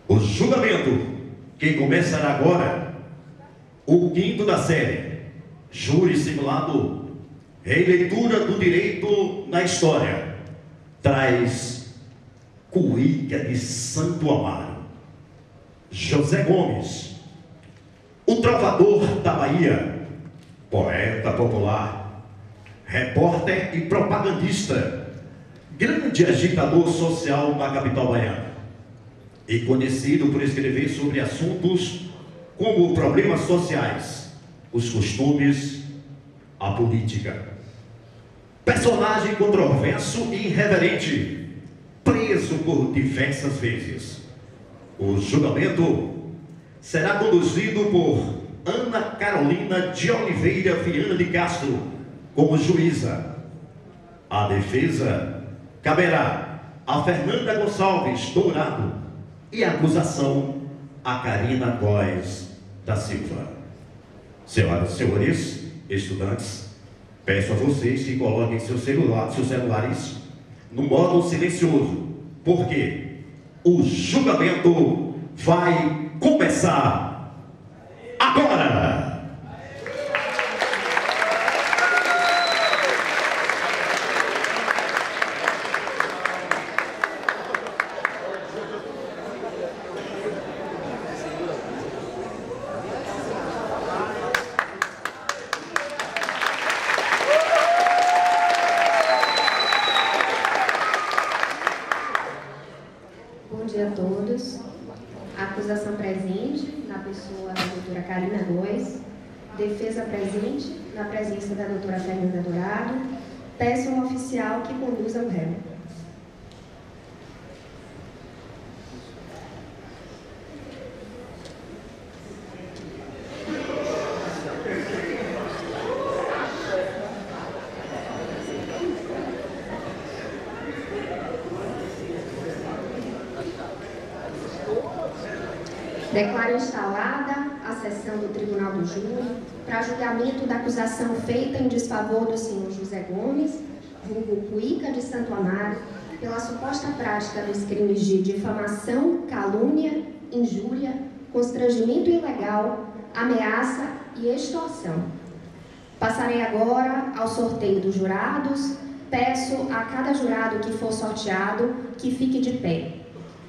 O julgamento, que começará agora, o quinto da série, júri simulado, releitura do direito na história, traz Cuíca de Santo Amaro, José Gomes, o trovador da Bahia, poeta popular, repórter e propagandista, grande agitador social na capital baiana, e conhecido por escrever sobre assuntos como problemas sociais, os costumes, a política. Personagem controverso e irreverente, preso por diversas vezes. O julgamento será conduzido por Ana Carolina de Oliveira Viana de Castro como juíza. A defesa caberá a Fernanda Gonçalves Dourado e a acusação a Karina Góes da Silva. Senhoras e senhores, estudantes, peço a vocês que coloquem seus celulares no modo silencioso, porque o julgamento vai começar agora! Bom dia a todos. A acusação presente, na pessoa da doutora Karina Góes, defesa presente, na presença da doutora Fernanda Dourado, peço ao oficial que conduza o réu. Declaro instalada a sessão do Tribunal do Júri para julgamento da acusação feita em desfavor do senhor José Gomes, vulgo Cuíca de Santo Amaro, pela suposta prática dos crimes de difamação, calúnia, injúria, constrangimento ilegal, ameaça e extorsão. Passarei agora ao sorteio dos jurados. Peço a cada jurado que for sorteado que fique de pé.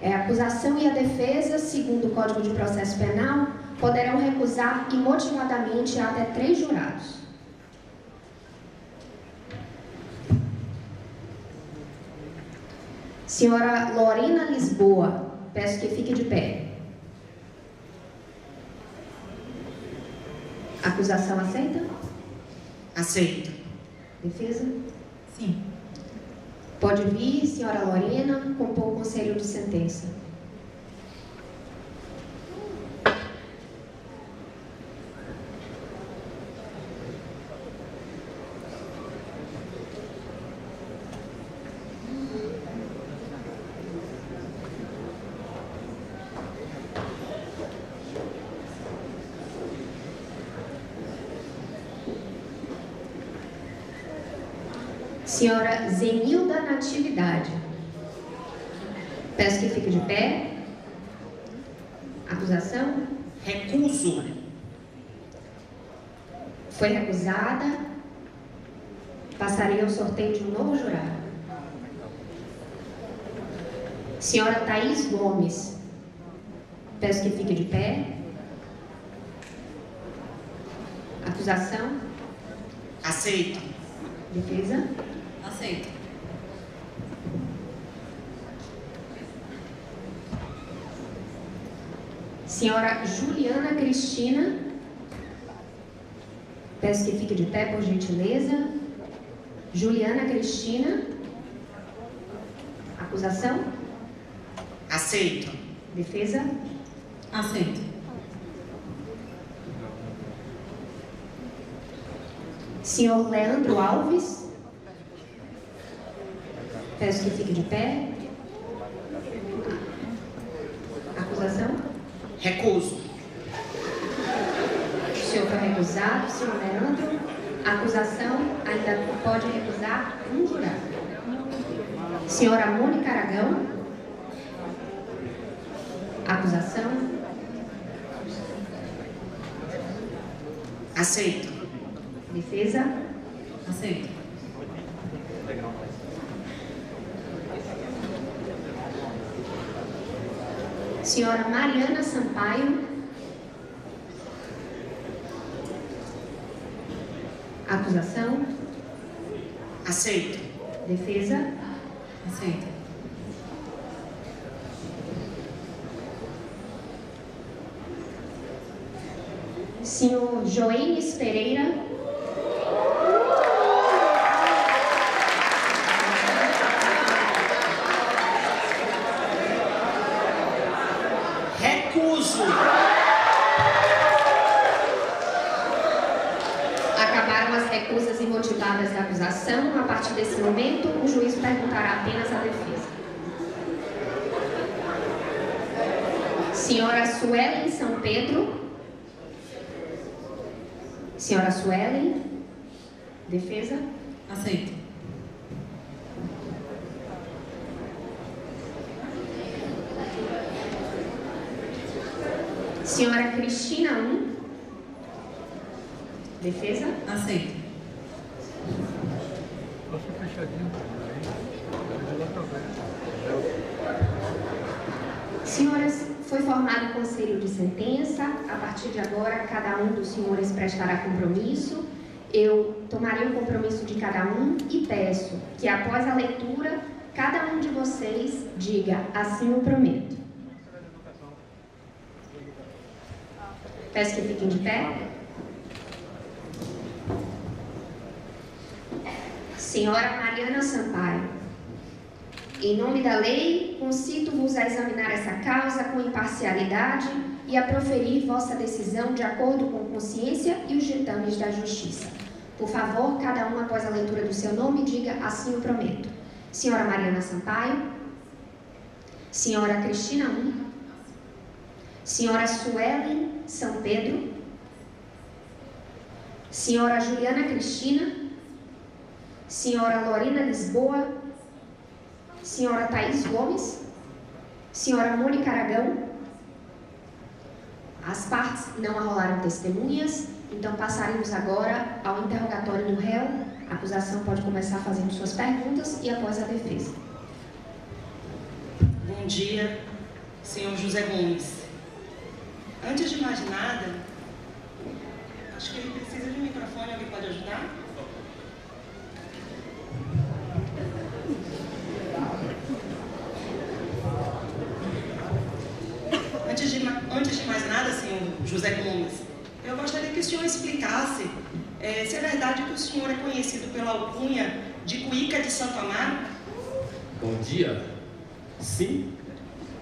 A acusação e a defesa, segundo o Código de Processo Penal, poderão recusar imotivadamente até 3 jurados. Senhora Lorena Lisboa, peço que fique de pé. Acusação aceita? Aceito. Defesa? Sim. Pode vir, senhora Lorena, compor o conselho de sentença. Senhora Zenilda Natividade, peço que fique de pé. Acusação? Recuso. Foi recusada. Passarei ao sorteio de um novo jurado. Senhora Thaís Gomes, peço que fique de pé. Acusação? Aceito. Defesa? Aceito. Senhora Juliana Cristina, peço que fique de pé, por gentileza. Juliana Cristina. Acusação? Aceito. Defesa? Aceito. Senhor Leandro Alves, peço que fique de pé. Acusação? Recuso. O senhor foi recusado, senhor Leandro. A acusação ainda pode recusar um jurado. Senhora Mônica Aragão. Acusação. Aceito. Defesa. Aceito. Senhora Mariana Sampaio. Acusação. Aceito. Defesa. Aceito. Senhor Joênis Pereira. Recuso. Acabaram as recusas imotivadas da acusação. A partir desse momento, o juiz perguntará apenas à defesa. Senhora Suelen São Pedro. Senhora Suelen. Defesa. Aceito. Senhora Cristina 1. Defesa. Aceito. Senhoras, foi formado o conselho de sentença. A partir de agora, cada um dos senhores prestará compromisso. Eu tomarei o compromisso de cada um e peço que, após a leitura, cada um de vocês diga: assim eu prometo. Peço que fiquem de pé. Senhora Mariana Sampaio, em nome da lei, concito-vos a examinar essa causa com imparcialidade e a proferir vossa decisão de acordo com consciência e os ditames da justiça. Por favor, cada um, após a leitura do seu nome, diga: assim eu prometo. Senhora Mariana Sampaio. Senhora Cristina 1. Senhora Suelen São Pedro. Senhora Juliana Cristina. Senhora Lorena Lisboa. Senhora Thaís Gomes. Senhora Mônica Aragão. As partes não arrolaram testemunhas, então passaremos agora ao interrogatório do réu. A acusação pode começar fazendo suas perguntas e após a defesa. Bom dia, senhor José Gomes. Antes de mais nada, acho que ele precisa de um microfone, alguém pode ajudar? Antes de mais nada, senhor José Gomes, eu gostaria que o senhor explicasse se é verdade que o senhor é conhecido pela alcunha de Cuíca de Santo Amaro. Bom dia. Sim.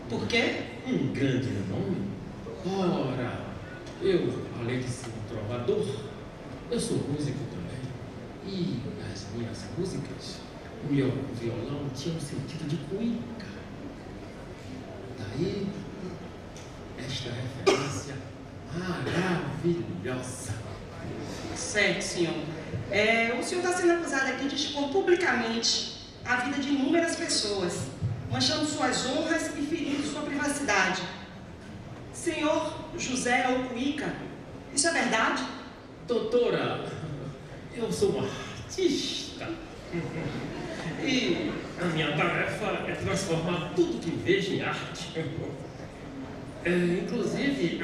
Por quê? Um grande nome. Ora, eu, além de ser um trovador, eu sou músico também. E nas minhas músicas, o meu violão tinha um sentido de cuíca. Daí, esta referência maravilhosa. Certo, senhor. O senhor está sendo acusado aqui de expor publicamente a vida de inúmeras pessoas, manchando suas honras e ferindo sua privacidade. Senhor José Cuíca, isso é verdade? Doutora, eu sou um artista. E a minha tarefa é transformar tudo que vejo em arte. Inclusive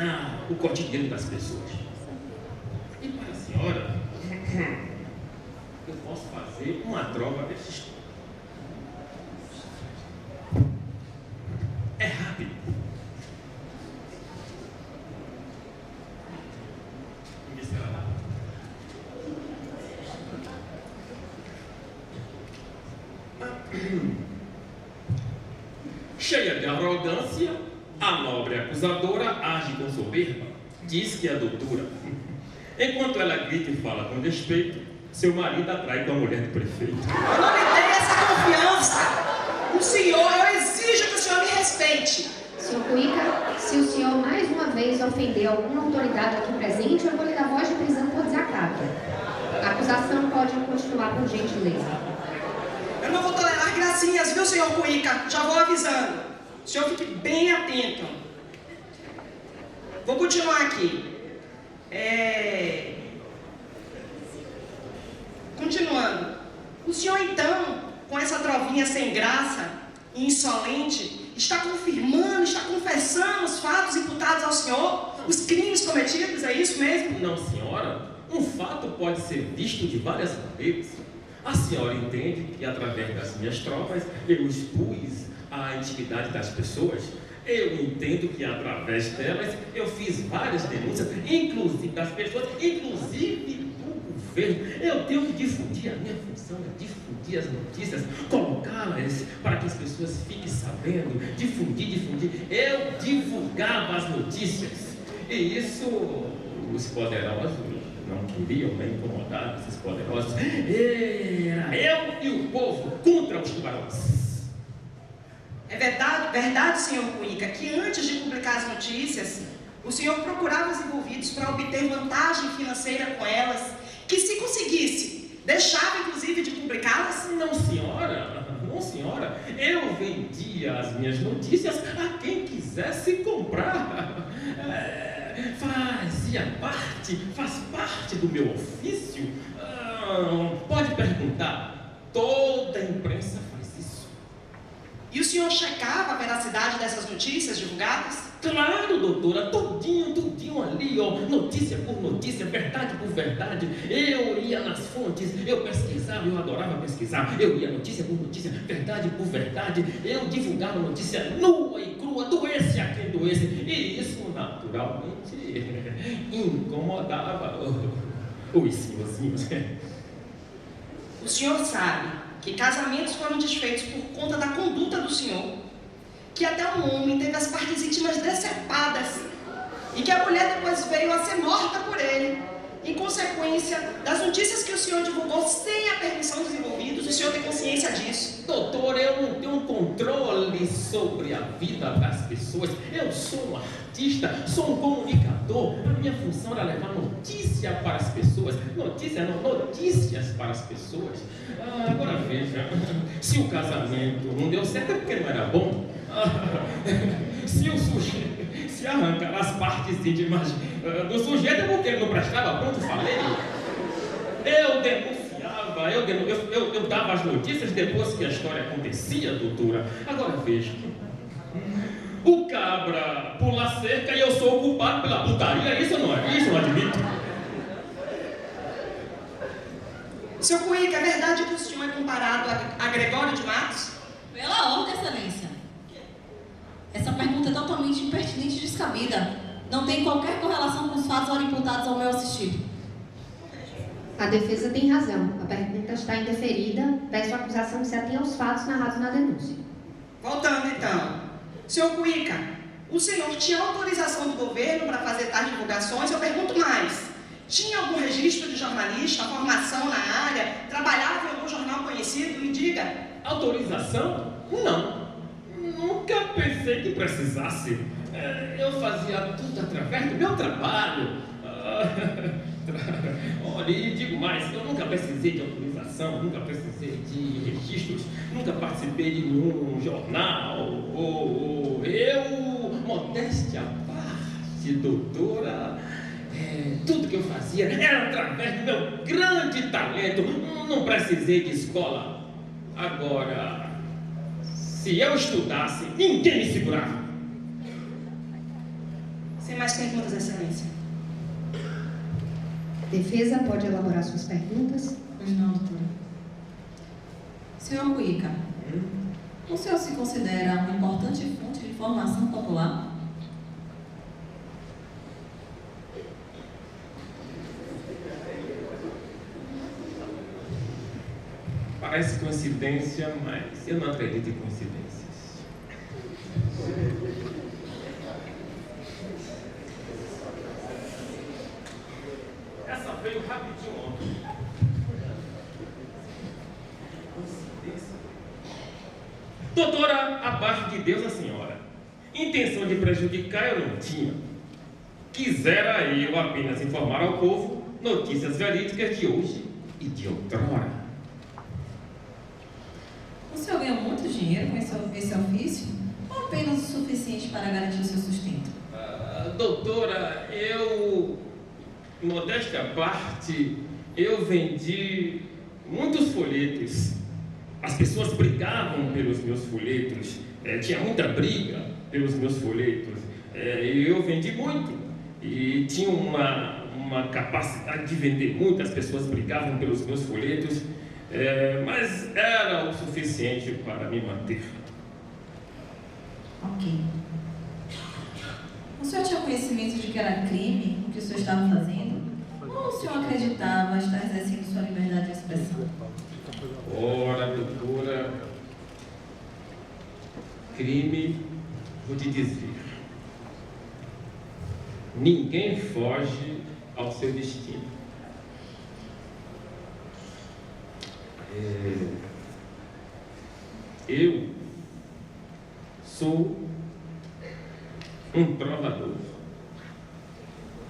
o cotidiano das pessoas. E para a senhora, eu posso fazer uma trova desse estilo. É rápido. Cheia de arrogância, a nobre acusadora age com soberba, diz que é doutora. Enquanto ela grita e fala com despeito, seu marido atrai com a mulher do prefeito. Eu não me dei essa confiança. O senhor, eu exijo que o senhor me respeite. Senhor Cuíca, se o senhor mais uma vez ofender alguma autoridade aqui presente, eu vou lhe dar voz de prisão por desacato. A acusação pode continuar por gentileza. Eu não vou tolerar gracinhas, viu, senhor Cuíca? Já vou avisando. O senhor fique bem atento. Vou continuar aqui. Continuando. O senhor, então, com essa trovinha sem graça e insolente, está confirmando, está confessando os fatos imputados ao senhor, os crimes cometidos, é isso mesmo? Não, senhora. Um fato pode ser visto de várias maneiras. A senhora entende que, através das minhas trovas, eu expus a intimidade das pessoas. Eu entendo que, através delas, eu fiz várias denúncias, inclusive das pessoas, inclusive do governo. Eu tenho que difundir, a minha função é difundir as notícias, colocá-las para que as pessoas fiquem sabendo, difundir. Eu divulgava as notícias. E isso, os poderosos não queriam nem incomodar esses poderosos. Era eu e o povo contra os tubarões. É verdade, senhor Cuíca, que antes de publicar as notícias, o senhor procurava os envolvidos para obter vantagem financeira com elas, que se conseguisse, deixava inclusive de publicá-las? Não, senhora. Eu vendia as minhas notícias a quem quisesse comprar. Faz parte do meu ofício. Pode perguntar, toda a imprensa faz isso. E o senhor checava a veracidade dessas notícias divulgadas? Claro, doutora, tudinho ali, ó, notícia por notícia, verdade por verdade. Eu ia nas fontes, eu pesquisava, eu adorava pesquisar. Eu ia notícia por notícia, verdade por verdade. Eu divulgava notícia nua e crua, doesse a quem doesse. E isso, naturalmente, incomodava os senhorzinhos. O senhor sabe que casamentos foram desfeitos por conta da conduta do senhor, que até um homem teve as partes íntimas decepadas e que a mulher depois veio a ser morta por ele, em consequência das notícias que o senhor divulgou sem a permissão dos envolvidos. O senhor tem consciência disso? Doutor, eu não tenho controle sobre a vida das pessoas. Eu sou um artista, sou um comunicador. A minha função era levar notícia para as pessoas. Notícias para as pessoas. Agora veja, se o casamento não deu certo é porque não era bom. Se arrancar as partes íntimas do sujeito é porque ele não prestava, pronto, falei. Eu denunciava, eu dava as notícias depois que a história acontecia, doutora. Agora veja, o cabra pula a cerca e eu sou o culpado pela putaria, isso eu não admito. Seu Cuíca, é verdade que o senhor é comparado a Gregório de Matos? Pela ordem, excelência. Essa pergunta é totalmente impertinente e descabida. Não tem qualquer correlação com os fatos ora imputados ao meu assistido. A defesa tem razão. A pergunta está indeferida. Peço a acusação que se atenha aos fatos narrados na denúncia. Voltando então. Senhor Cuíca, o senhor tinha autorização do governo para fazer tais divulgações? Eu pergunto mais. Tinha algum registro de jornalista, formação na área, trabalhava em algum jornal conhecido? Me diga. Autorização? Não. Nunca pensei que precisasse. Eu fazia tudo através do meu trabalho. Olha, e digo mais, eu nunca precisei de autorização, nunca precisei de registros, nunca participei de nenhum jornal. Modéstia à parte, doutora, tudo que eu fazia era através do meu grande talento. Não precisei de escola. Agora, se eu estudasse, ninguém me segurava. Sem mais perguntas, excelência. Defesa pode elaborar suas perguntas? Pois não, doutora. Senhor Cuíca, o senhor se considera uma importante fonte de informação popular? Parece coincidência, mas eu não acredito em coincidências. Essa veio rapidinho ontem. Coincidência? Doutora, abaixo de Deus a senhora. Intenção de prejudicar eu não tinha. Quisera eu apenas informar ao povo notícias verídicas de hoje e de outrora. O senhor ganha muito dinheiro com esse ofício? Ou apenas o suficiente para garantir o seu sustento? Doutora, modéstia à parte, eu vendi muitos folhetos. As pessoas brigavam pelos meus folhetos, tinha muita briga pelos meus folhetos. Eu vendi muito e tinha uma capacidade de vender muito, as pessoas brigavam pelos meus folhetos, mas era o suficiente para me manter. Ok. O senhor tinha conhecimento de que era crime o que o senhor estava fazendo? Ou o senhor acreditava estar exercendo sua liberdade de expressão? Ora, doutora, crime, vou te dizer, ninguém foge ao seu destino. Eu sou um trovador,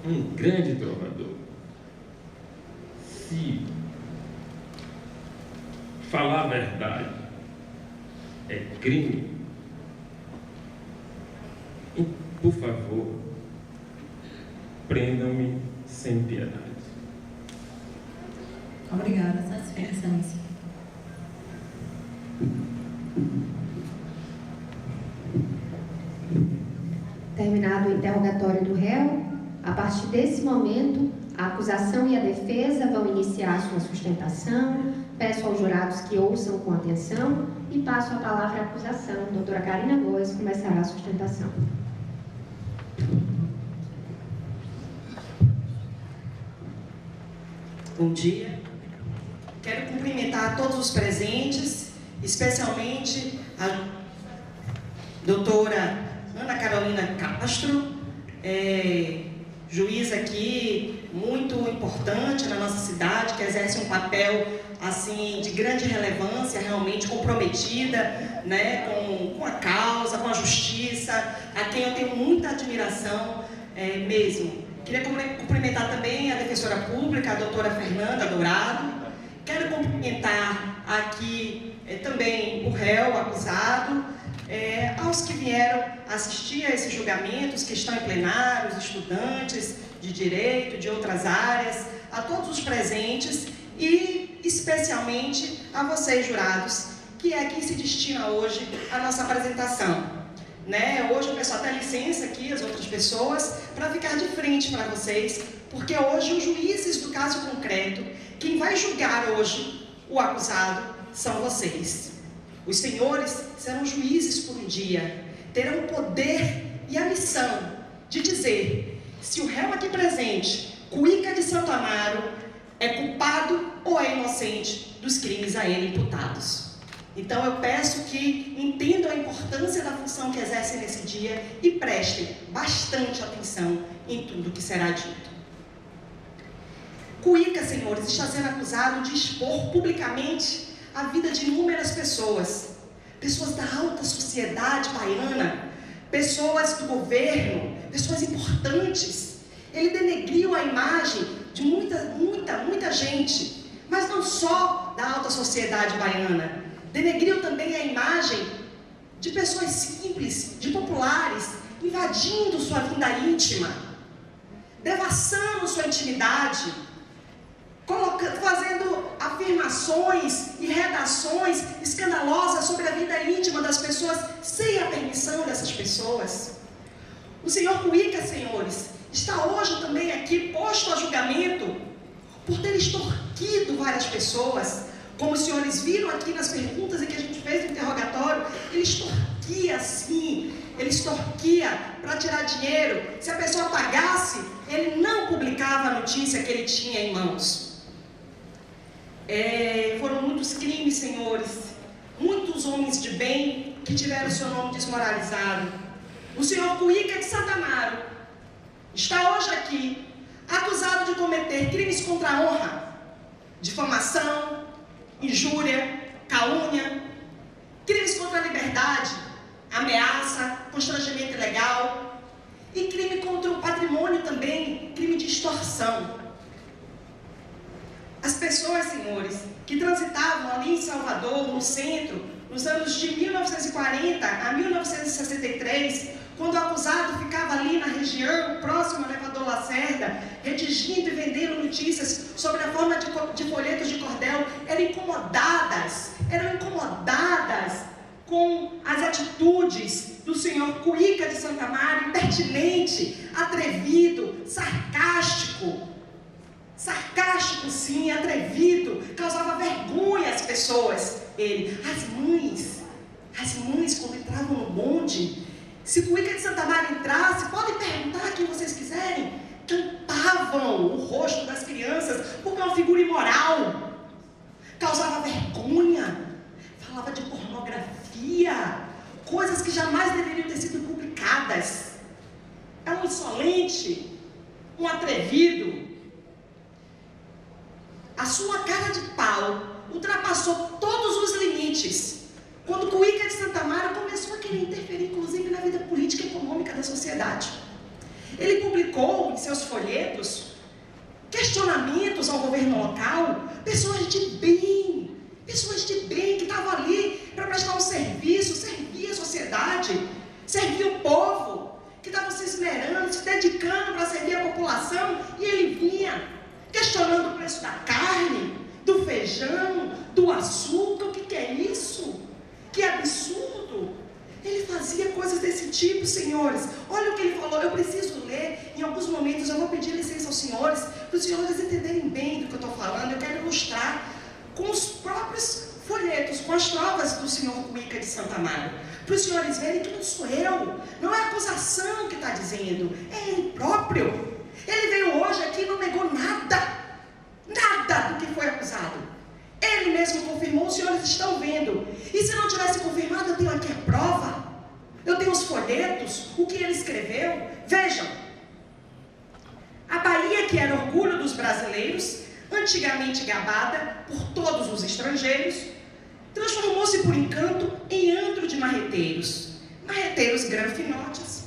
um grande trovador. Se falar a verdade é crime, por favor, prendam-me sem piedade. Obrigada, satisfeita, Excelência. Terminado o interrogatório do réu, a partir desse momento, a acusação e a defesa vão iniciar sua sustentação. Peço aos jurados que ouçam com atenção e passo a palavra à acusação. Doutora Karina Góes começará a sustentação. Bom dia. Quero cumprimentar todos os presentes, especialmente a doutora Ana Carolina Castro, juíza aqui muito importante na nossa cidade, que exerce um papel assim de grande relevância, realmente comprometida, né, com a causa, com a justiça, a quem eu tenho muita admiração mesmo. Queria cumprimentar também a defensora pública, a doutora Fernanda Dourado. Quero cumprimentar aqui também o réu, o acusado, aos que vieram assistir a esses julgamentos, que estão em plenário, os estudantes de direito, de outras áreas, a todos os presentes e especialmente a vocês, jurados, que é quem se destina hoje a nossa apresentação. Hoje eu peço até licença aqui, as outras pessoas, para ficar de frente para vocês, porque hoje os juízes do caso concreto, quem vai julgar hoje o acusado, são vocês. Os senhores serão juízes por um dia, terão o poder e a missão de dizer se o réu aqui presente, Cuíca de Santo Amaro, é culpado ou é inocente dos crimes a ele imputados. Então eu peço que entendam a importância da função que exercem nesse dia e prestem bastante atenção em tudo que será dito. Cuíca, senhores, está sendo acusado de expor publicamente a vida de inúmeras pessoas, pessoas da alta sociedade baiana, pessoas do governo, pessoas importantes. Ele denegriu a imagem de muita gente, mas não só da alta sociedade baiana. Denegriu também a imagem de pessoas simples, de populares, invadindo sua vida íntima, devassando sua intimidade, fazendo afirmações e redações escandalosas sobre a vida íntima das pessoas, sem a permissão dessas pessoas. O senhor Cuíca, senhores, está hoje também aqui posto a julgamento por ter extorquido várias pessoas. Como os senhores viram aqui nas perguntas em que a gente fez no interrogatório, ele extorquia sim, ele extorquia para tirar dinheiro. Se a pessoa pagasse, ele não publicava a notícia que ele tinha em mãos. Foram muitos crimes, senhores, muitos homens de bem que tiveram seu nome desmoralizado. O senhor Cuíca de Santo Amaro está hoje aqui, acusado de cometer crimes contra a honra, difamação, injúria, calúnia, crimes contra a liberdade, ameaça, constrangimento ilegal e crime contra o patrimônio também, crime de extorsão. As pessoas, senhores, que transitavam ali em Salvador, no centro, nos anos de 1940 a 1963, quando o acusado ficava ali na região, próximo ao elevador Lacerda, redigindo e vendendo notícias sobre a forma de folhetos de cordel, eram incomodadas com as atitudes do senhor Cuíca de Santa Mário, impertinente, atrevido, sarcástico sim, atrevido, causava vergonha às pessoas. As mães quando entravam no bonde, se Cuíca de Santa Mário entrasse, podem perguntar quem vocês quiserem, tampavam o rosto das crianças, porque é uma figura imoral, causava vergonha, falava de pornografia, coisas que jamais deveriam ter sido publicadas. É um insolente, um atrevido. A sua cara de pau ultrapassou todos os limites quando Cuíca de Santa Mário começou a querer interferir, inclusive, na vida política e econômica da sociedade. Ele publicou em seus folhetos questionamentos ao governo local, pessoas de bem que estavam ali para prestar um serviço, servir a sociedade, servir o povo, que estavam se esmerando, se dedicando para servir a população, e ele vinha questionando o preço da carne, do feijão, do açúcar. O que é isso? Que absurdo! Ele fazia coisas desse tipo, senhores. Olha o que ele falou. Eu preciso ler, em alguns momentos eu vou pedir licença aos senhores, para os senhores entenderem bem do que eu estou falando. Eu quero ilustrar com os próprios folhetos, com as provas do senhor Cuíca de Santa Mário, para os senhores verem que não sou eu, não é a acusação que está dizendo, é ele próprio. Ele veio hoje aqui e não negou nada do que foi acusado. Ele mesmo confirmou, os senhores estão vendo. E se não tivesse confirmado, eu tenho aqui a prova. Eu tenho os folhetos, o que ele escreveu. Vejam, a Bahia, que era orgulho dos brasileiros, antigamente gabada por todos os estrangeiros, transformou-se por encanto em antro de marreteiros granfinotes,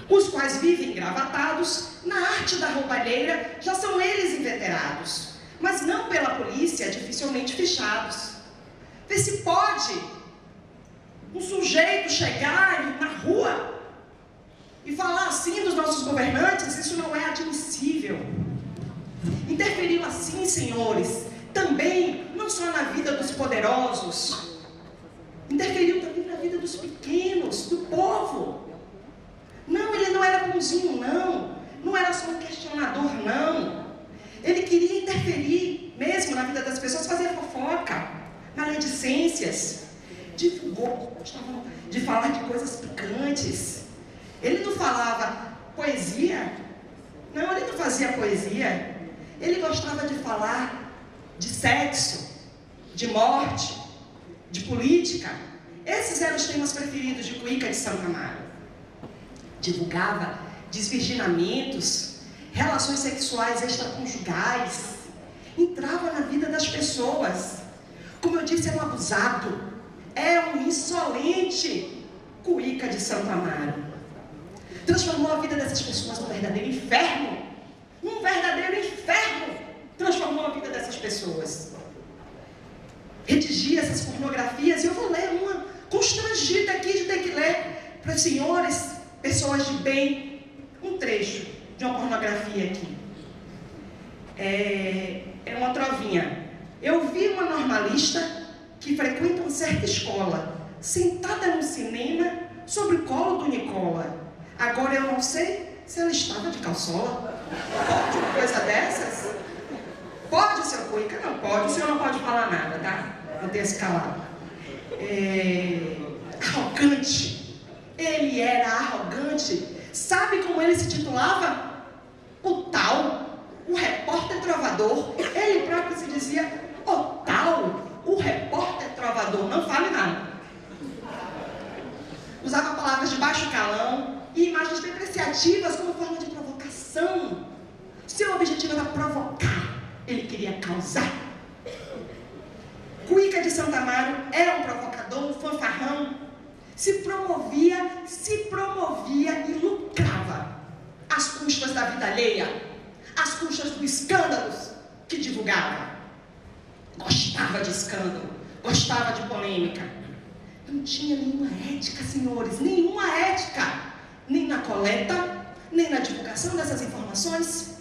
os quais vivem engravatados na arte da roubalheira. Já são eles inveterados, mas não pela polícia, dificilmente fichados. Vê se pode um sujeito chegar na rua e falar assim dos nossos governantes. Isso não é admissível. Interferiu assim, senhores, também, não só na vida dos poderosos, interferiu também na vida dos pequenos, do povo. Não, ele não era bonzinho, não era só um questionador, não. Ele queria interferir mesmo na vida das pessoas, fazer fofoca, maledicências, divulgou, gostava de falar de coisas picantes. Ele não falava poesia, não, ele não fazia poesia. Ele gostava de falar de sexo, de morte, de política. Esses eram os temas preferidos de Cuíca de Santa Mário. Divulgava desvirginamentos, relações sexuais extraconjugais, entrava na vida das pessoas. Como eu disse, é um abusado, é um insolente. Cuíca de Santa Mário transformou a vida dessas pessoas num verdadeiro inferno. Um verdadeiro inferno transformou a vida dessas pessoas. Redigia essas pornografias, e eu vou ler uma constrangida aqui de ter que ler para os senhores, pessoas de bem, um trecho de uma pornografia aqui. É uma trovinha. Eu vi uma normalista que frequenta uma certa escola, sentada no cinema, sobre o colo do Nicola. Agora eu não sei se ela estava de calçola. Pode uma coisa dessas? Pode, seu Cuíca? Não pode. O senhor não pode falar nada, tá? Vou ter esse calado. Arrogante. Ele era arrogante. Sabe como ele se titulava? O tal, o repórter trovador. Ele próprio se dizia o tal, o repórter trovador. Não fale nada. Usava palavras de baixo calão e imagens depreciativas como forma de provocação. Seu objetivo era provocar, ele queria causar. Cuíca de Santa Mário era um provocador, um fanfarrão. Se promovia e lucrava às custas da vida alheia, às custas dos escândalos que divulgava. Gostava de escândalo, gostava de polêmica. Não tinha nenhuma ética, senhores, nenhuma ética, nem na coleta, nem na divulgação dessas informações.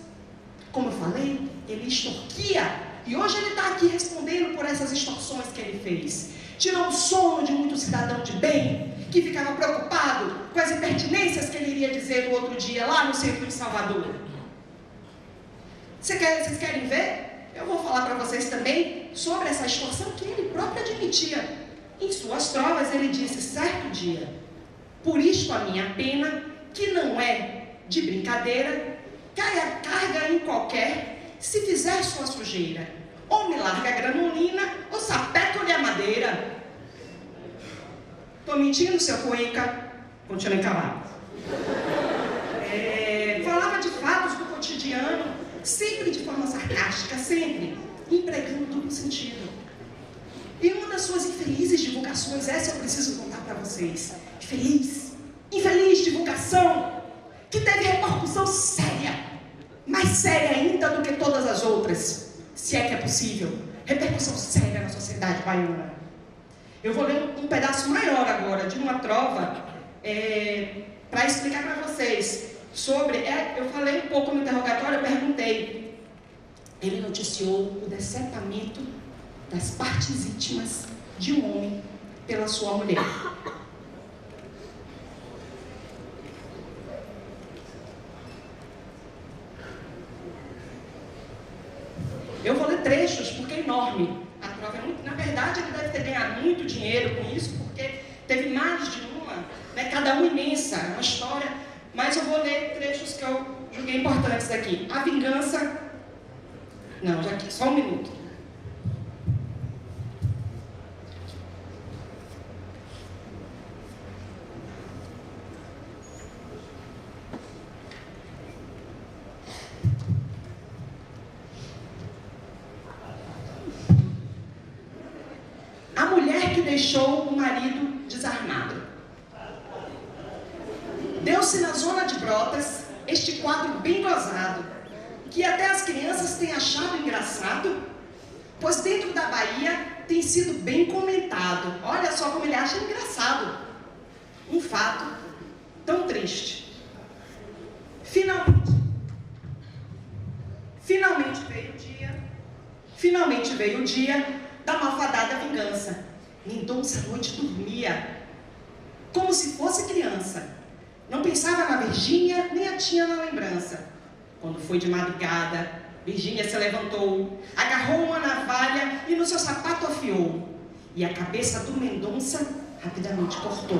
Como eu falei, ele extorquia, e hoje ele está aqui respondendo por essas extorsões que ele fez. Tirou o sono de muito cidadão de bem, que ficava preocupado com as impertinências que ele iria dizer no outro dia, lá no centro de Salvador. Vocês querem ver? Eu vou falar para vocês também sobre essa extorsão que ele próprio admitia. Em suas trovas ele disse, certo dia, por isto a minha pena, que não é de brincadeira, caia carga em qualquer, se fizer sua sujeira, ou me larga a granulina, ou sapeco-lhe a madeira. Estou mentindo, seu Cuenca? Continue calado. Falava de fatos do cotidiano, sempre de forma sarcástica, sempre, empregando duplo sentido. E uma das suas infelizes divulgações, essa eu preciso contar para vocês. Infeliz divulgação, que teve repercussão séria, mais séria ainda do que todas as outras, se é que é possível, repercussão séria na sociedade baiana. Eu vou ler um pedaço maior agora, de uma trova, para explicar para vocês sobre, eu falei um pouco no interrogatório, eu perguntei, ele noticiou o decepamento das partes íntimas de um homem pela sua mulher. Eu vou ler trechos, porque é enorme. A prova é muito... Na verdade, ele deve ter ganhado muito dinheiro com isso, porque teve mais de uma, né, cada uma imensa, uma história. Mas eu vou ler trechos que eu julguei importantes aqui. A vingança... Não, já aqui, só um minuto. Deixou o marido desarmado. Deu-se na zona de Brotas este quadro bem gozado, que até as crianças têm achado engraçado, pois dentro da Bahia tem sido bem comentado. Olha só como ele acha engraçado. Um fato tão triste. Finalmente veio o dia da malfadada vingança. Mendonça à noite dormia, como se fosse criança. Não pensava na Virgínia, nem a tinha na lembrança. Quando foi de madrugada, Virgínia se levantou, agarrou uma navalha e no seu sapato afiou. E a cabeça do Mendonça rapidamente cortou.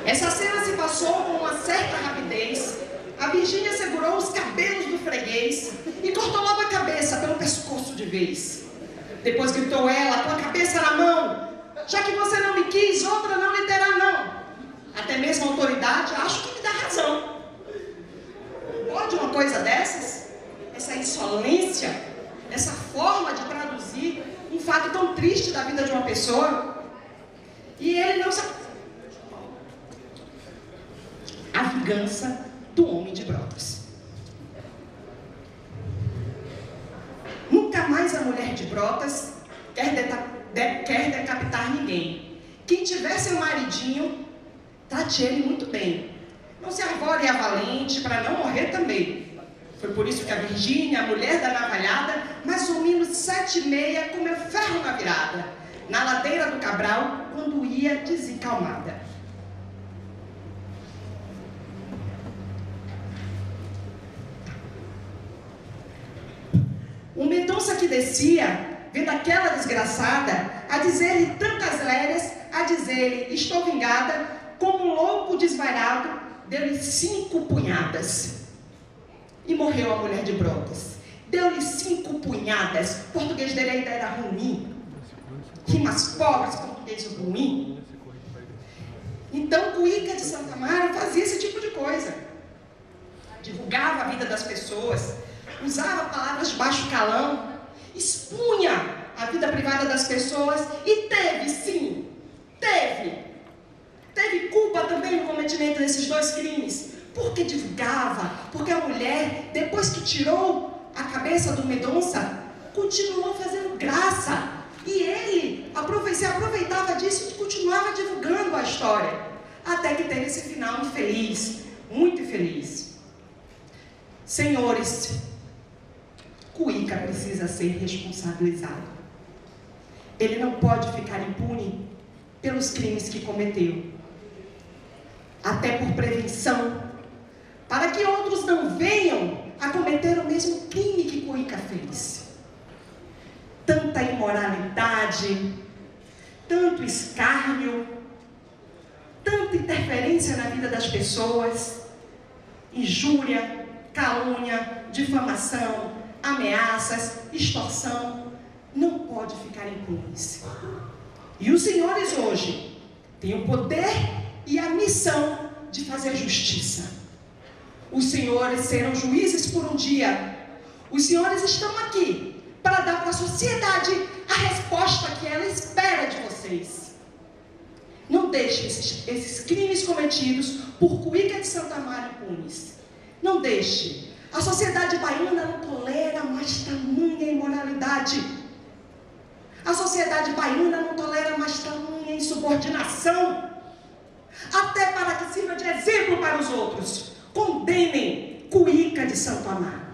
Essa cena se passou com uma certa rapidez. A Virgínia segurou os cabelos do freguês e cortou logo a cabeça pelo pescoço de vez. Depois gritou ela, com a cabeça na mão, já que você não me quis, outra não lhe terá não. Até mesmo a autoridade, acho que me dá razão. Pode uma coisa dessas? Essa insolência, essa forma de traduzir um fato tão triste da vida de uma pessoa. E ele não sabe. A vingança do homem de Brotas. Nunca mais a mulher de Brotas quer decapitar ninguém. Quem tiver seu maridinho, trate ele muito bem. Não se arvore a valente para não morrer também. Foi por isso que a Virgínia, a mulher da navalhada, mais ou menos 7h30, comeu ferro na virada, na ladeira do Cabral, quando ia desencalmada. O Mendonça que descia, vendo aquela desgraçada, a dizer-lhe tantas lérias, a dizer-lhe, estou vingada, como um louco desvairado, deu-lhe 5 punhadas. E morreu a mulher de Brotas. Deu-lhe 5 punhadas. O português dele ainda era ruim. Rimas pobres, português ruim. Então, Cuíca de Santa Mara fazia esse tipo de coisa. Divulgava a vida das pessoas, usava palavras de baixo calão, expunha a vida privada das pessoas e teve, sim, teve culpa também no cometimento desses 2 crimes, porque divulgava, porque a mulher, depois que tirou a cabeça do Mendonça, continuou fazendo graça, E ele se aproveitava disso e continuava divulgando a história, até que teve esse final infeliz, muito infeliz. Senhores, Cuíca precisa ser responsabilizado. Ele não pode ficar impune pelos crimes que cometeu. Até por prevenção, para que outros não venham a cometer o mesmo crime que Cuíca fez. Tanta imoralidade, tanto escárnio, tanta interferência na vida das pessoas, injúria, calúnia, difamação, ameaças, extorsão, não pode ficar impunes. E os senhores hoje têm o poder e a missão de fazer justiça. Os senhores serão juízes por um dia. Os senhores estão aqui para dar para a sociedade a resposta que ela espera de vocês. Não deixe esses crimes cometidos por Cuíca de Santo Amaro impunes. Não deixe. A sociedade baiana não tolera mais tamanha imoralidade. A sociedade baiana não tolera mais tamanha insubordinação. Até para que sirva de exemplo para os outros. Condenem Cuíca de Santo Amaro.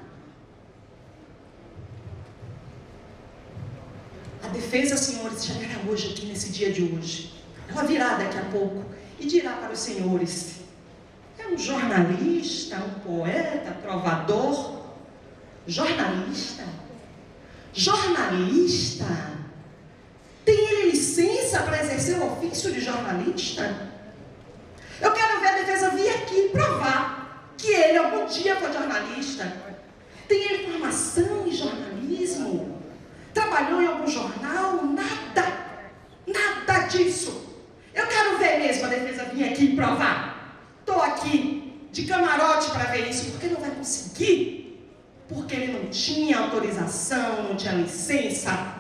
A defesa, senhores, chegará hoje aqui nesse dia de hoje. Ela virá daqui a pouco e dirá para os senhores: é um jornalista, um poeta, trovador. Jornalista? Jornalista? Tem ele licença para exercer o ofício de jornalista? Eu quero ver a defesa vir aqui provar que ele algum dia foi jornalista. Tem ele formação em jornalismo? Trabalhou em algum jornal? Nada disso. Eu quero ver mesmo a defesa vir aqui provar. Estou aqui de camarote para ver isso, porque não vai conseguir. Porque ele não tinha autorização, não tinha licença.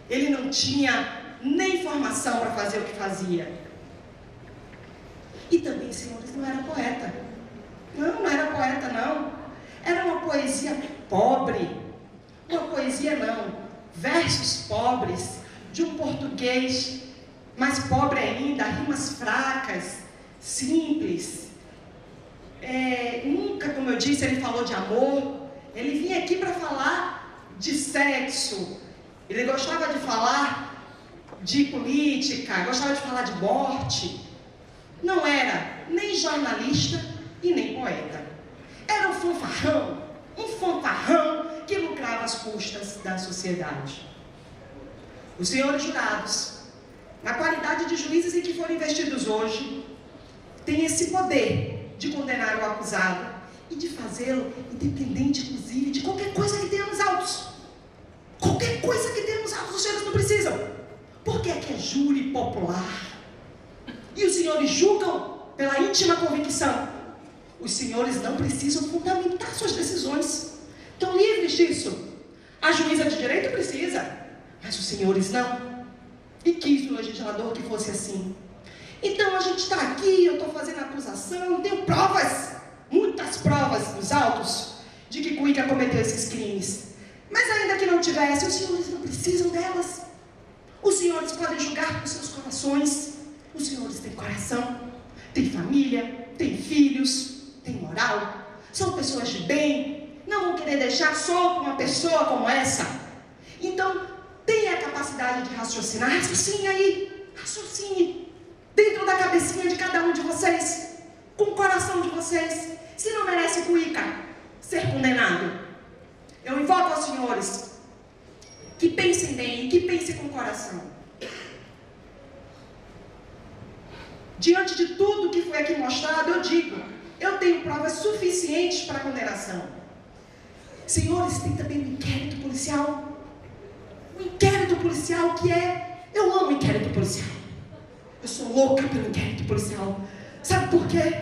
Ele não tinha nem formação para fazer o que fazia. E também, senhores, não era poeta. Não era poeta, não. Era uma poesia pobre. Uma poesia, não. Versos pobres, de um português mais pobre ainda, rimas fracas, simples. Nunca, como eu disse, ele falou de amor. Ele vinha aqui para falar de sexo. Ele gostava de falar de política, gostava de falar de morte. Não era nem jornalista e nem poeta. Era um fanfarrão que lucrava às custas da sociedade. Os senhores jurados, na qualidade de juízes em que foram investidos hoje, têm esse poder de condenar o acusado e de fazê-lo independente, inclusive, de qualquer coisa que tenha nos autos. Qualquer coisa que tenha nos autos, os senhores não precisam. Porque aqui é júri popular. E os senhores julgam pela íntima convicção. Os senhores não precisam fundamentar suas decisões. Estão livres disso. A juíza de direito precisa, mas os senhores não. E quis o legislador que fosse assim. Então a gente está aqui, eu estou fazendo acusação, tenho provas, muitas provas nos autos, de que Cuíca cometeu esses crimes. Mas ainda que não tivesse, os senhores não precisam delas. Os senhores podem julgar com seus corações. Os senhores têm coração, têm família, têm filhos, têm moral, são pessoas de bem, não vão querer deixar solto uma pessoa como essa. Então, tenha a capacidade de raciocinar. Raciocine aí, raciocine dentro da cabecinha de cada um de vocês, com o coração de vocês. Se não merece Cuíca ser condenado, eu invoco aos senhores que pensem bem e que pensem com o coração. Diante de tudo que foi aqui mostrado, eu digo, eu tenho provas suficientes para a condenação. Senhores, tem também o inquérito policial. O inquérito policial que é... Eu amo inquérito policial. Eu sou louca pelo inquérito policial. Sabe por quê?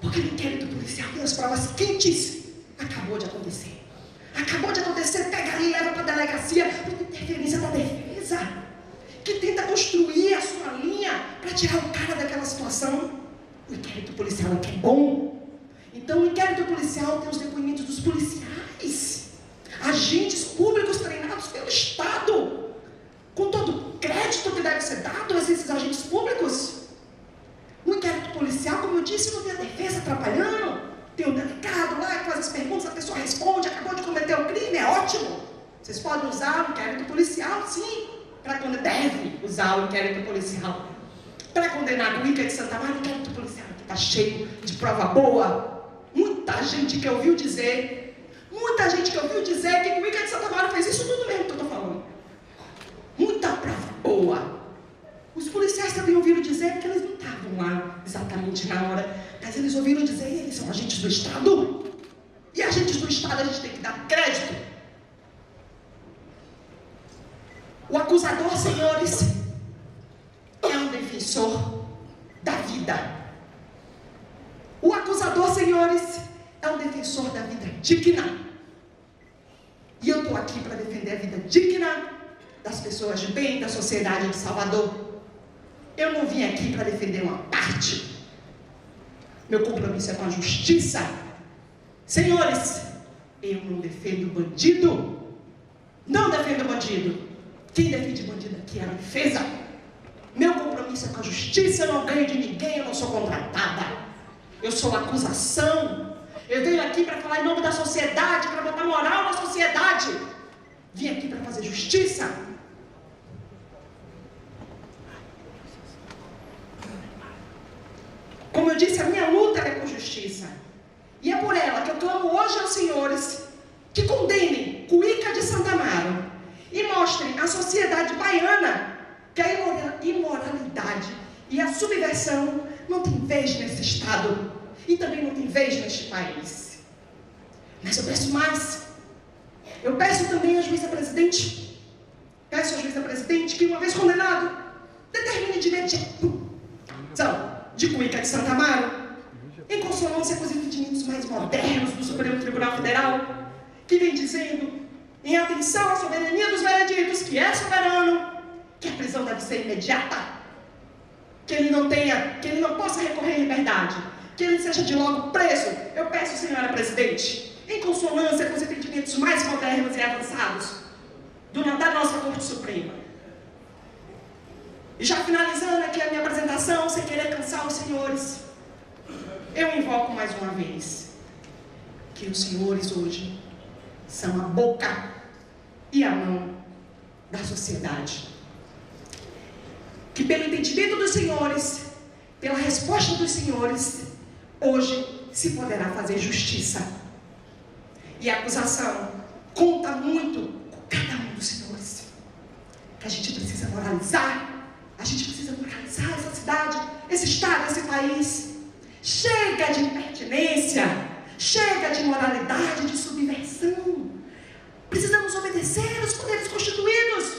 Porque no inquérito policial tem as provas quentes. Acabou de acontecer. Acabou de acontecer, pega ali e leva para a delegacia por interferência da defesa, que tenta construir a sua linha para tirar o cara daquela situação. O inquérito policial é que é bom. Então o inquérito policial tem os depoimentos dos policiais, agentes públicos treinados pelo Estado. defesa atrapalhando, tem um delegado lá que faz as perguntas, a pessoa responde, acabou de cometer o crime, é ótimo. Vocês podem usar o inquérito policial, sim, deve usar o inquérito policial para condenar o Cuíca de Santa Maria. O inquérito policial que está cheio de prova boa. Muita gente que ouviu dizer que o Cuíca de Santa Maria fez isso tudo mesmo que eu estou falando. Muita prova boa. Os policiais também ouviram dizer, porque eles não estavam lá exatamente na hora, mas eles ouviram dizer, e eles são agentes do Estado. E agentes do Estado a gente tem que dar crédito. O acusador, senhores, é um defensor da vida. O acusador, senhores, é um defensor da vida digna. E eu estou aqui para defender a vida digna das pessoas de bem, da sociedade de Salvador. Eu não vim aqui para defender uma parte. Meu compromisso é com a justiça. Senhores, eu não defendo bandido. Não defendo bandido. Quem defende bandido aqui é a defesa. Meu compromisso é com a justiça. Eu não ganho de ninguém, eu não sou contratada. Eu sou acusação. Eu venho aqui para falar em nome da sociedade, para botar moral na sociedade. Vim aqui para fazer justiça. Como eu disse, a minha luta é por justiça. E é por ela que eu clamo hoje aos senhores que condenem Cuíca de Santa Amaro e mostrem à sociedade baiana que a imoralidade e a subversão não tem vez nesse Estado e também não tem vez neste país. Mas eu peço mais. Eu peço também à juíza-presidente, que uma vez condenado, determine de imediato de Cuíca de Santa Amaro, em consonância com os entendimentos mais modernos do Supremo Tribunal Federal, que vem dizendo, em atenção à soberania dos vereditos, que é soberano, que a prisão deve ser imediata, que ele não possa recorrer à liberdade, que ele seja de logo preso. Eu peço, senhora presidente, em consonância com os entendimentos mais modernos e avançados da nossa Corte Suprema. E já finalizando aqui a minha apresentação, sem querer cansar os senhores, eu invoco mais uma vez que os senhores hoje são a boca e a mão da sociedade. Que pelo entendimento dos senhores, pela resposta dos senhores, hoje se poderá fazer justiça. E a acusação conta muito com cada um dos senhores. Que a gente precisa moralizar. A gente precisa moralizar essa cidade, esse estado, esse país. Chega de impertinência, chega de imoralidade, de subversão. Precisamos obedecer aos poderes constituídos.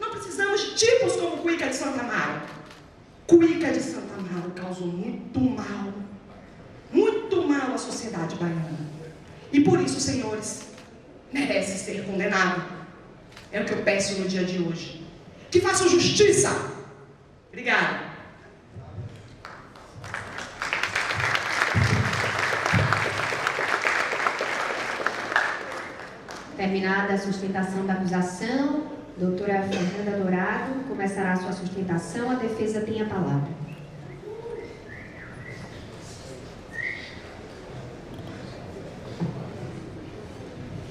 Não precisamos de tipos como Cuíca de Santa Amaro. Cuíca de Santa Amaro causou muito mal à sociedade baiana. E por isso, senhores, merece ser condenado. É o que eu peço no dia de hoje. Que façam justiça. Obrigada. Terminada a sustentação da acusação, doutora Fernanda Dourado começará a sua sustentação. A defesa tem a palavra.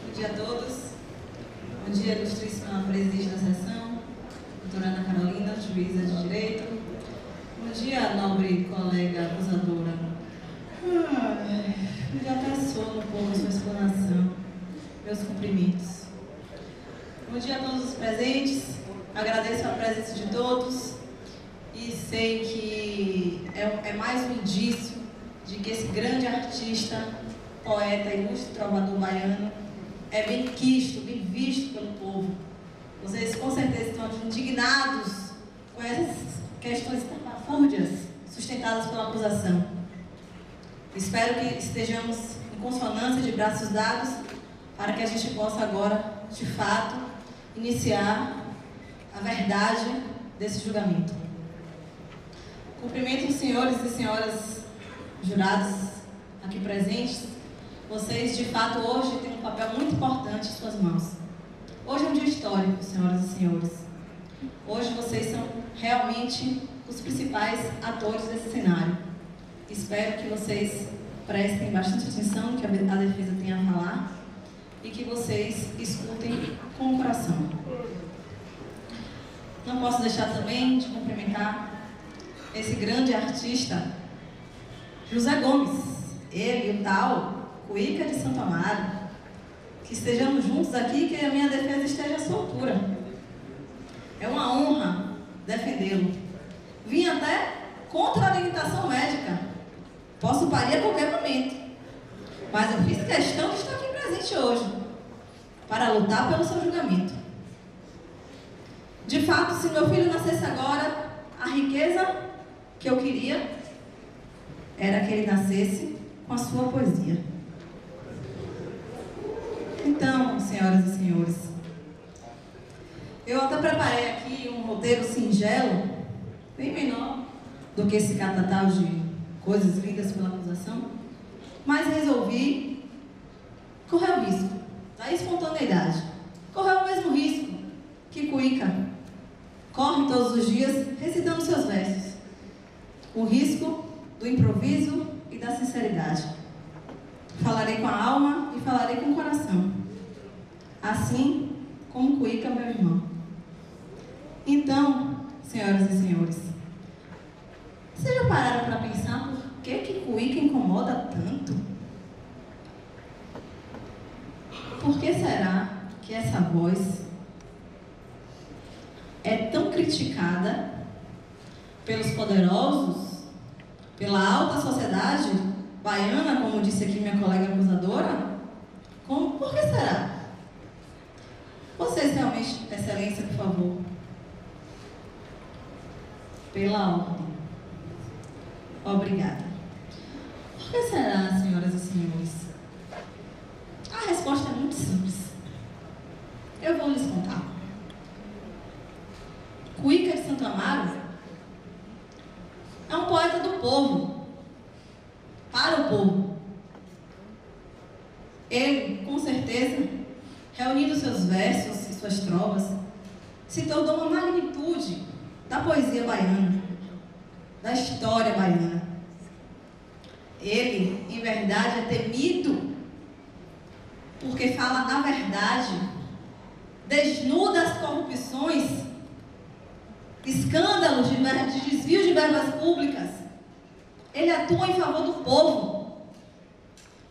Bom dia a todos. Bom dia, ilustríssima presidente da sessão, doutora Ana Carolina, juíza de direito. Bom dia, nobre colega acusadora. Já até sono um pouco a sua explanação. Meus cumprimentos. Bom dia a todos os presentes. Agradeço a presença de todos e sei que é mais um indício de que esse grande artista, poeta, ilustre trovador baiano é bem quisto, bem visto pelo povo. Vocês com certeza estão indignados com essas questões estapafúrdias sustentadas pela acusação. Espero que estejamos em consonância, de braços dados, para que a gente possa agora, de fato, iniciar a verdade desse julgamento. Cumprimento os senhores e senhoras jurados aqui presentes. Vocês, de fato, hoje têm um papel muito importante em suas mãos. Hoje é um dia histórico, senhoras e senhores. Hoje vocês são realmente os principais atores desse cenário. Espero que vocês prestem bastante atenção no que a defesa tem a falar e que vocês escutem com o coração. Não posso deixar também de cumprimentar esse grande artista, José Gomes, ele, o tal Cuíca de Santo Amaro. Que estejamos juntos aqui e que a minha defesa esteja à sua altura. É uma honra defendê-lo. Vim até contra a limitação médica. Posso parir a qualquer momento. Mas eu fiz questão de estar aqui presente hoje, para lutar pelo seu julgamento. De fato, se meu filho nascesse agora, a riqueza que eu queria era que ele nascesse com a sua poesia. Então, senhoras e senhores, eu até preparei aqui um roteiro singelo, bem menor do que esse catatal de coisas lindas pela acusação, mas resolvi correr o risco da espontaneidade, correr o mesmo risco que Cuíca corre todos os dias recitando seus versos, o risco do improviso e da sinceridade. Falarei com a alma e falarei com o coração, assim como Cuíca, meu irmão. Então, senhoras e senhores, vocês já pararam para pensar por que Cuíca incomoda tanto? Por que será que essa voz é tão criticada pelos poderosos, pela alta sociedade baiana, como disse aqui minha colega acusadora? Por que será? Vocês realmente, excelência, por favor. Pela ordem. Obrigada. Por que será, senhoras e senhores? A resposta é muito simples. Eu vou lhes contar. Cuíca de Santo Amaro é um poeta do povo, para o povo. Ele, com certeza, reunindo seus versos e suas trovas, se tornou uma magnitude da poesia baiana, da história baiana. Ele, em verdade, é temido porque fala a verdade, desnuda as corrupções, escândalos de desvio de verbas públicas. Ele atua em favor do povo.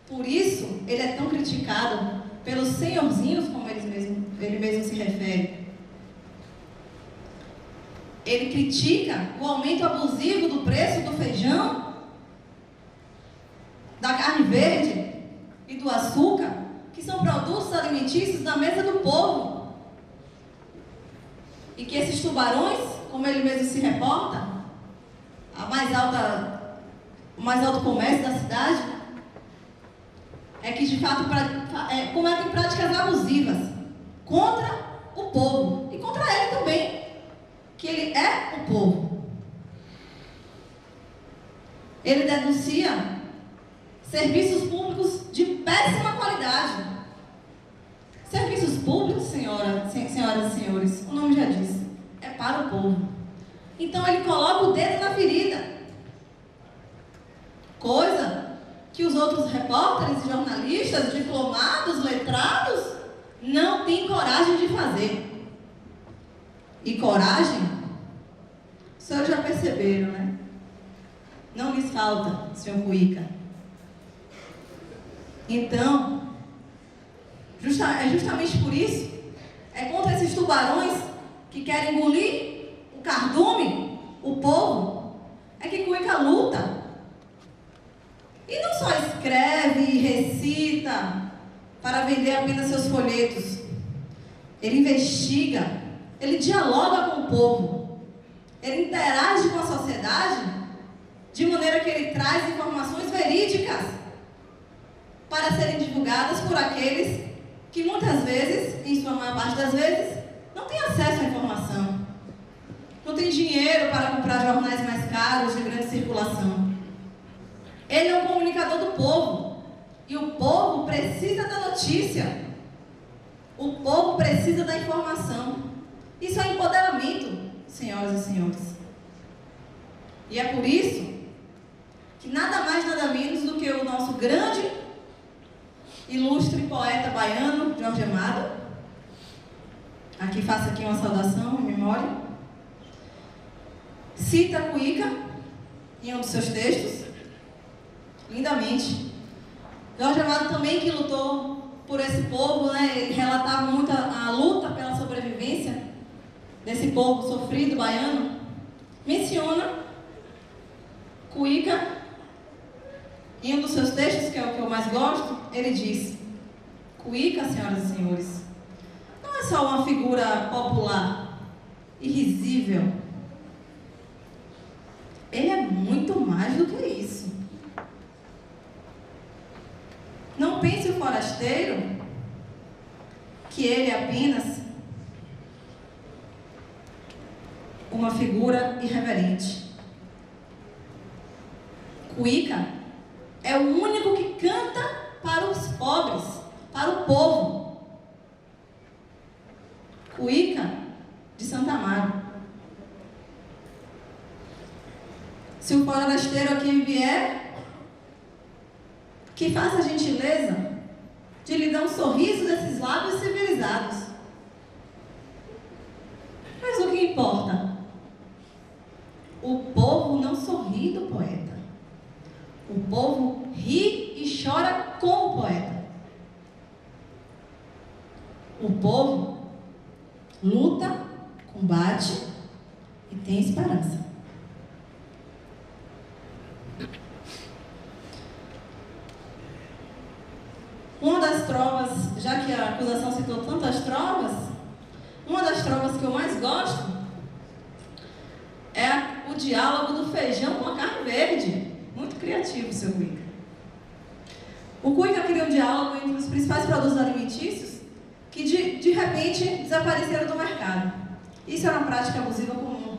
Por isso, ele é tão criticado pelos senhorzinhos, como ele mesmo se refere. Ele critica o aumento abusivo do preço do feijão, da carne verde e do açúcar, que são produtos alimentícios da mesa do povo. E que esses tubarões, como ele mesmo se reporta, o mais alto comércio da cidade, é que de fato cometem práticas abusivas contra o povo e contra ele também, que ele é o povo. Ele denuncia serviços públicos de péssima qualidade. Serviços públicos, senhoras e senhores, o nome já diz, é para o povo. Então ele coloca o dedo na ferida, coisa que os outros repórteres e jornalistas, diplomados, letrados, não têm coragem de fazer. E coragem, os senhores já perceberam, né? Não lhes falta, senhor Cuíca. Então, é justamente por isso, é contra esses tubarões que querem engolir o cardume, o povo, é que Cuíca luta. E não só escreve e recita para vender apenas seus folhetos. Ele investiga, ele dialoga com o povo, ele interage com a sociedade de maneira que ele traz informações verídicas para serem divulgadas por aqueles que muitas vezes, em sua maior parte das vezes, não têm acesso à informação. Não tem dinheiro para comprar jornais mais caros de grande circulação. Ele é um comunicador do povo. E o povo precisa da notícia. O povo precisa da informação. Isso é empoderamento, senhoras e senhores. E é por isso que nada mais, nada menos do que o nosso grande, ilustre poeta baiano, Jorge Amado, aqui faço aqui uma saudação em memória, cita Cuíca em um dos seus textos, lindamente. Jorge Amado também, que lutou por esse povo, né? Ele relatava muito a luta pela sobrevivência desse povo sofrido baiano, menciona Cuíca em um dos seus textos, que é o que eu mais gosto. Ele diz: Cuíca, senhoras e senhores, não é só uma figura popular e risível. Ele é muito mais do que isso. Não pense o forasteiro que ele é apenas uma figura irreverente. Cuíca é o único que canta para os pobres, para o povo. Cuíca de Santa Amaro. Se o forasteiro aqui vier, que faça a gentileza de lhe dar um sorriso desses lábios civilizados. Mas o que importa? O povo não sorri do poeta. O povo ri e chora com o poeta. O povo luta, combate e tem esperança. Uma das trovas, já que a acusação citou tantas trovas, uma das trovas que eu mais gosto é o diálogo do feijão com a carne verde. Muito criativo, seu Cuíca. O Cuíca cria um diálogo entre os principais produtos alimentícios que de repente desapareceram do mercado. Isso é uma prática abusiva comum.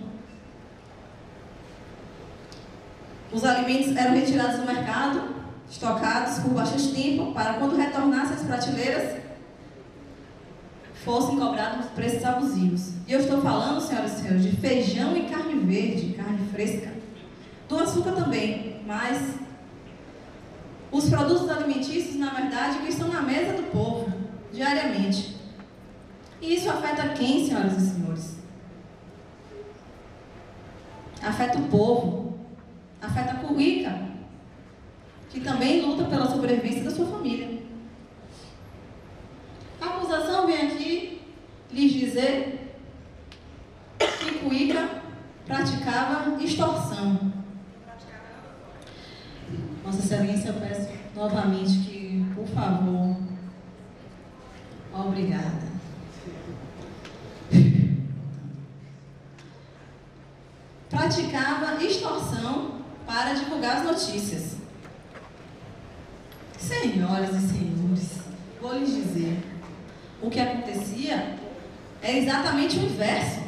Os alimentos eram retirados do mercado, estocados por bastante tempo, para quando retornassem às prateleiras, fossem cobrados preços abusivos. E eu estou falando, senhoras e senhores, de feijão e carne verde, carne fresca, do açúcar também, mas os produtos alimentícios, na verdade, que estão na mesa do povo, diariamente. E isso afeta quem, senhoras e senhores? Afeta o povo, afeta a Cuíca, que também luta pela sobrevivência da sua família. A acusação vem aqui lhes dizer que Cuíca praticava extorsão. Vossa Excelência, eu peço novamente que, por favor, obrigada. Praticava extorsão para divulgar as notícias. Senhoras e senhores, vou lhes dizer, o que acontecia é exatamente o inverso.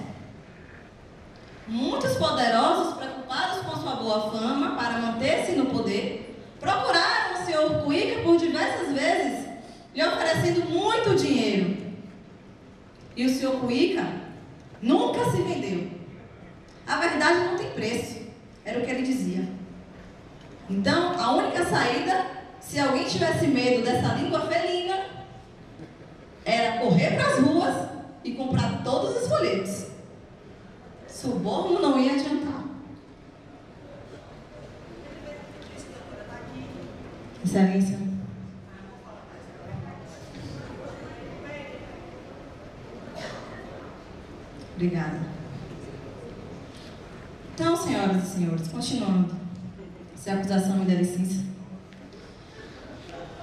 Muitos poderosos, preocupados com sua boa fama para manter-se no poder, procuraram o senhor Cuíca por diversas vezes, lhe oferecendo muito dinheiro. E o senhor Cuíca nunca se vendeu. A verdade não tem preço, era o que ele dizia. Então, a única saída, se alguém tivesse medo dessa língua felina, era correr para as ruas e comprar todos os folhetos. Suborno não ia adiantar. Excelência. Obrigada. Então, senhoras e senhores, continuando. Se a acusação me der licença.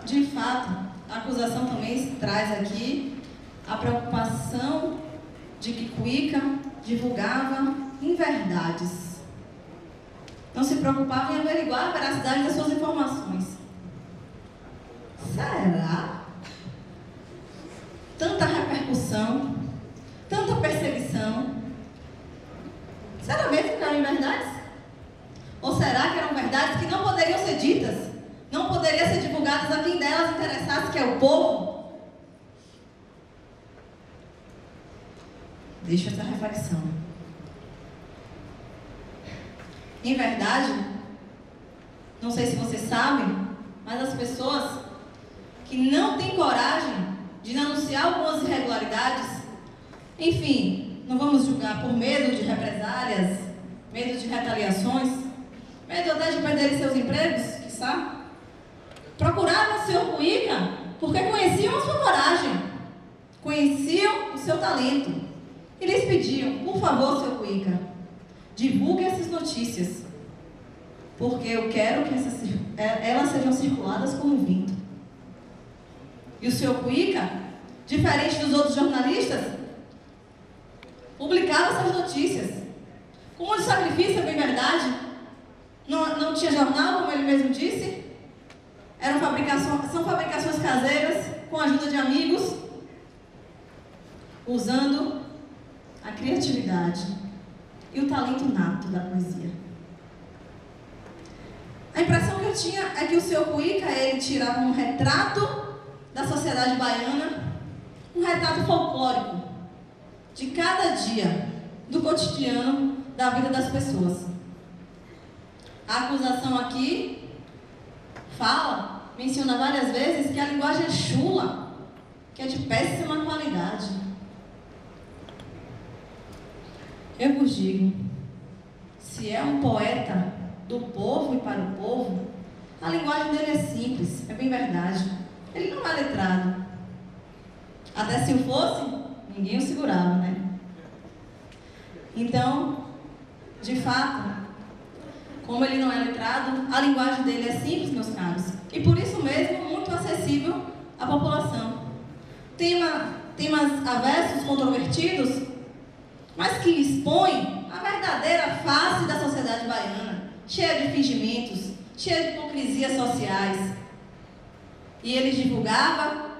De fato, a acusação também traz aqui a preocupação de que Cuíca divulgava inverdades. Não se preocupava em averiguar a veracidade das suas informações. Será? Tanta repercussão, tanta perseguição. Será mesmo que eram inverdades? Ou será que eram verdades que não poderiam ser ditas? Não poderiam ser divulgadas a quem delas interessasse, que é o povo? Deixa essa reflexão. Em verdade, não sei se vocês sabem, mas as pessoas que não têm coragem de denunciar algumas irregularidades, enfim, não vamos julgar por medo de represálias, medo de retaliações, medo até de perderem seus empregos, quiçá, procuraram o Sr. Cuíca porque conheciam a sua coragem, conheciam o seu talento. E lhes pediam, por favor, Sr. Cuíca, divulgue essas notícias, porque eu quero que elas sejam circuladas como vento. E o Sr. Cuíca, diferente dos outros jornalistas, publicava essas notícias. Como de sacrifício, é bem verdade, não tinha jornal, como ele mesmo disse, são fabricações caseiras, com a ajuda de amigos, usando a criatividade e o talento nato da poesia. A impressão que eu tinha é que o Sr. Cuíca, ele tirava um retrato da sociedade baiana, um retrato folclórico de cada dia, do cotidiano da vida das pessoas. A acusação aqui menciona várias vezes que a linguagem é chula, que é de péssima qualidade. Eu vos digo, se é um poeta do povo e para o povo, a linguagem dele é simples, é bem verdade. Ele não é letrado. Até se o fosse, ninguém o segurava, né? Então, de fato, como ele não é letrado, a linguagem dele é simples, meus caros. E por isso mesmo, muito acessível à população. Temas aversos, controvertidos, mas que expõem a verdadeira face da sociedade baiana, cheia de fingimentos, cheia de hipocrisias sociais. E ele divulgava,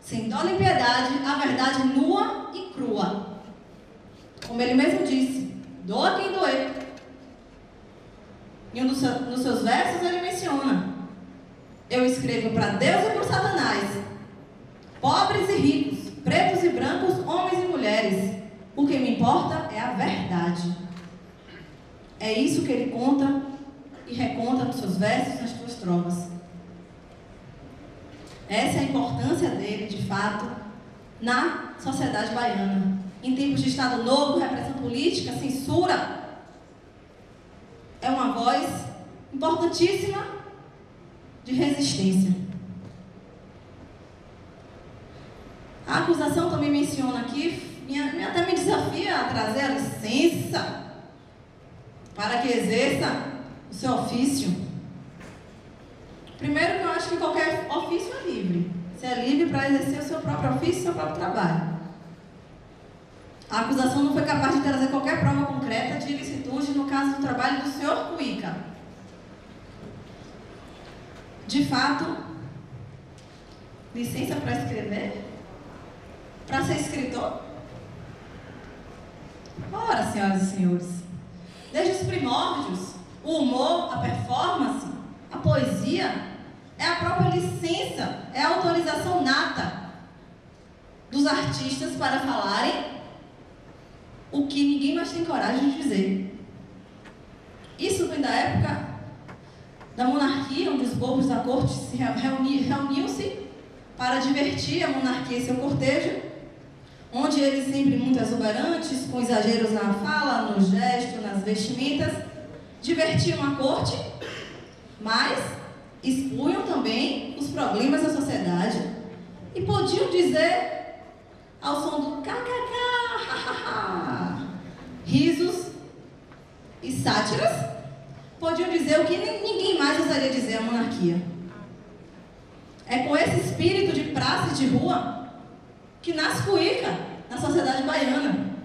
sem dó nem piedade, a verdade nua e crua. Como ele mesmo disse, doa quem doer. Em um dos seus versos ele menciona: eu escrevo para Deus e para Satanás, pobres e ricos, pretos e brancos, homens e mulheres. O que me importa é a verdade. É isso que ele conta e reconta nos seus versos, nas suas trovas. Essa é a importância dele, de fato, na sociedade baiana. Em tempos de Estado Novo, repressão política, censura, é uma voz importantíssima de resistência. A acusação também menciona aqui, até me desafia a trazer a licença para que exerça o seu ofício. Primeiro que eu acho que qualquer ofício é livre. Você é livre para exercer o seu próprio ofício, o seu próprio trabalho. A acusação não foi capaz de trazer qualquer prova concreta de ilicitude no caso do trabalho do Sr. Cuíca. De fato, licença para escrever? Para ser escritor? Ora, senhoras e senhores, desde os primórdios, o humor, a performance, a poesia é a própria licença, é a autorização nata dos artistas para falarem o que ninguém mais tem coragem de dizer. Isso vem da época da monarquia, onde os bobos da corte se reuniam-se para divertir a monarquia e seu cortejo, onde eles sempre muito exuberantes, com exageros na fala, no gesto, nas vestimentas, divertiam a corte, mas expunham também os problemas da sociedade e podiam dizer, ao som do kkk, risos e sátiras, podiam dizer o que ninguém mais ousaria dizer à monarquia. É com esse espírito de praça e de rua que nasce Cuíca na sociedade baiana.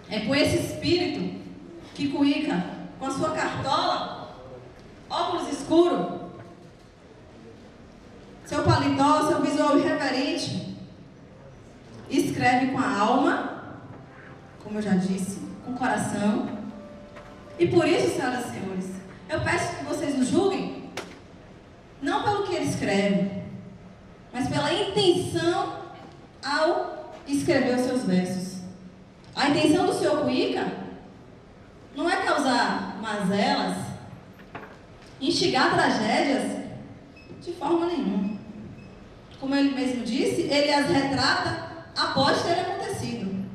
É com esse espírito que Cuíca, com a sua cartola, óculos escuros, seu paletó, seu visual irreverente, escreve com a alma, como eu já disse, com o coração. E por isso, senhoras e senhores, eu peço que vocês o julguem, não pelo que ele escreve, mas pela intenção ao escrever os seus versos. A intenção do Sr. Cuíca não é causar mazelas, instigar tragédias, de forma nenhuma. Como ele mesmo disse, ele as retrata após ter acontecido.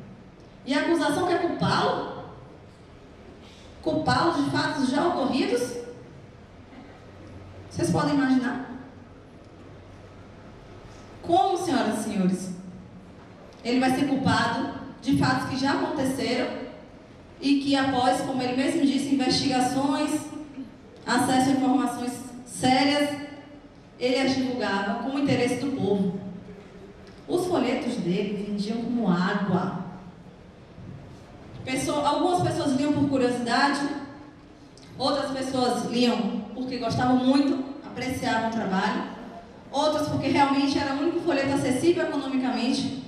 E a acusação quer culpá-lo? Culpá-lo de fatos já ocorridos? Vocês podem imaginar? Como, senhoras e senhores, ele vai ser culpado de fatos que já aconteceram e que após, como ele mesmo disse, investigações, acesso a informações sérias, ele as divulgava com o interesse do povo. Os folhetos dele vendiam como água. Algumas pessoas liam por curiosidade, outras pessoas liam porque gostavam muito, apreciavam o trabalho, outras porque realmente era o único folheto acessível economicamente.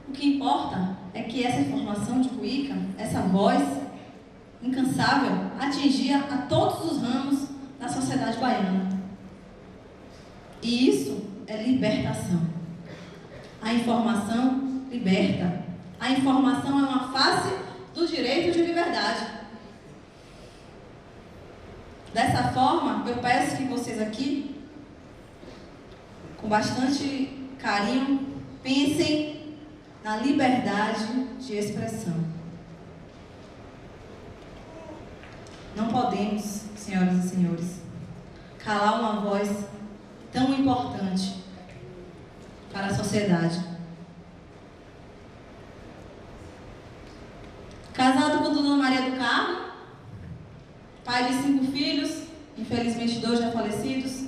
O que importa é que essa informação de Cuíca, essa voz incansável, atingia a todos os ramos da sociedade baiana. E isso é libertação. A informação liberta. A informação é uma face do direito de liberdade. Dessa forma, eu peço que vocês aqui, com bastante carinho, pensem na liberdade de expressão. Não podemos, senhoras e senhores, calar uma voz tão importante para a sociedade. Casado com Dona Maria do Carmo, pai de 5 filhos, infelizmente 2 já falecidos,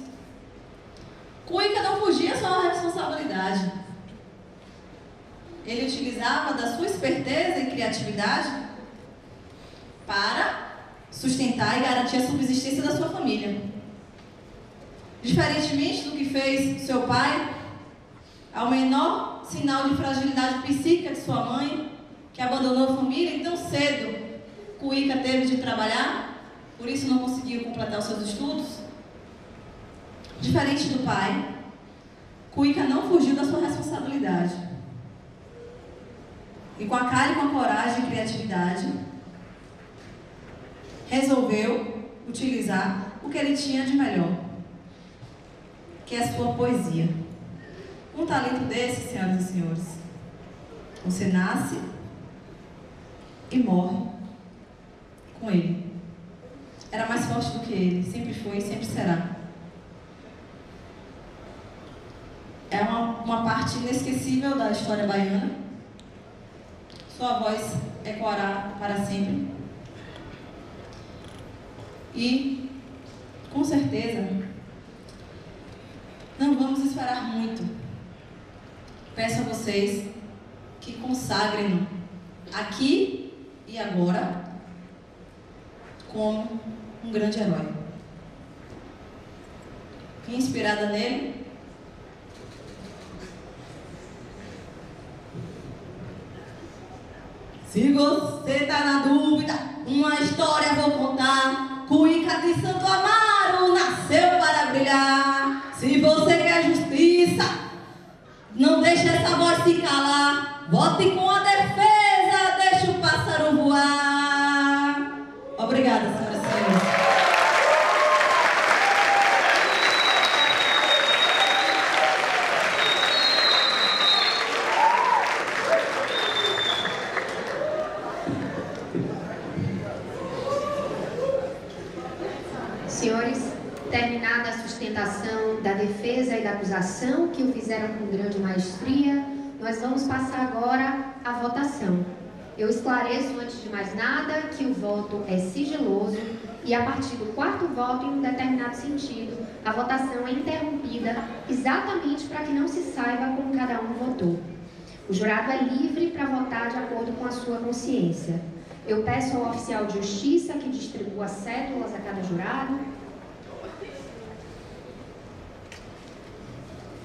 Cuíca não fugia sua responsabilidade. Ele utilizava da sua esperteza e criatividade para sustentar e garantir a subsistência da sua família. Diferentemente do que fez seu pai, ao menor sinal de fragilidade psíquica de sua mãe, que abandonou a família e tão cedo Cuíca teve de trabalhar, por isso não conseguiu completar os seus estudos. Diferente do pai, Cuíca não fugiu da sua responsabilidade. E com a cara e com a coragem e criatividade, resolveu utilizar o que ele tinha de melhor, que é a sua poesia. Um talento desse, senhoras e senhores, você nasce e morre com ele. Era mais forte do que ele, sempre foi e sempre será. É uma parte inesquecível da história baiana. Sua voz ecoará para sempre. E, com certeza, não vamos esperar muito. Peço a vocês que consagrem-no aqui e agora como um grande herói. Inspirada nele, se você tá na dúvida, uma história vou contar. Cuíca de Santo Amaro nasceu para brilhar. Se você quer justiça, não deixe essa voz se calar. Vote com a defesa, deixe o pássaro voar. Obrigada, senhoras e senhores. Senhores, terminada a sustentação da defesa e da acusação, que o fizeram com grande maestria, nós vamos passar agora à votação. Eu esclareço, antes de mais nada, que o voto é sigiloso e, a partir do 4º voto, em um determinado sentido, a votação é interrompida exatamente para que não se saiba como cada um votou. O jurado é livre para votar de acordo com a sua consciência. Eu peço ao oficial de justiça que distribua as cédulas a cada jurado.